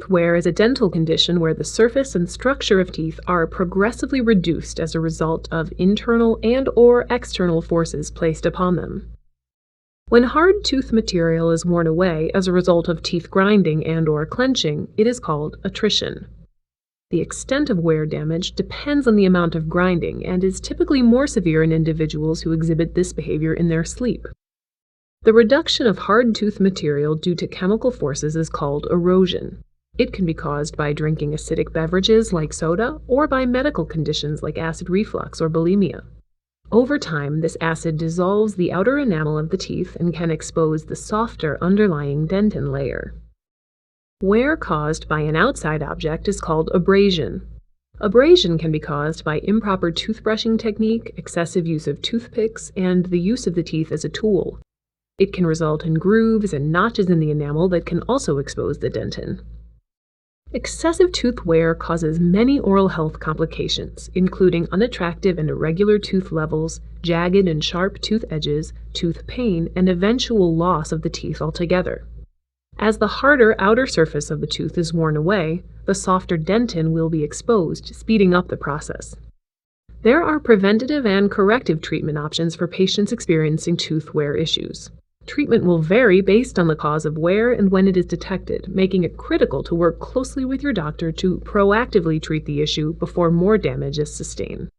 Tooth wear is a dental condition where the surface and structure of teeth are progressively reduced as a result of internal and/or external forces placed upon them. When hard tooth material is worn away as a result of teeth grinding and/or clenching, it is called attrition. The extent of wear damage depends on the amount of grinding and is typically more severe in individuals who exhibit this behavior in their sleep. The reduction of hard tooth material due to chemical forces is called erosion. It can be caused by drinking acidic beverages like soda or by medical conditions like acid reflux or bulimia. Over time, this acid dissolves the outer enamel of the teeth and can expose the softer underlying dentin layer. Wear caused by an outside object is called abrasion. Abrasion can be caused by improper toothbrushing technique, excessive use of toothpicks, and the use of the teeth as a tool. It can result in grooves and notches in the enamel that can also expose the dentin. Excessive tooth wear causes many oral health complications, including unattractive and irregular tooth levels, jagged and sharp tooth edges, tooth pain, and eventual loss of the teeth altogether. As the harder outer surface of the tooth is worn away, the softer dentin will be exposed, speeding up the process. There are preventative and corrective treatment options for patients experiencing tooth wear issues. Treatment will vary based on the cause of wear and when it is detected, making it critical to work closely with your doctor to proactively treat the issue before more damage is sustained.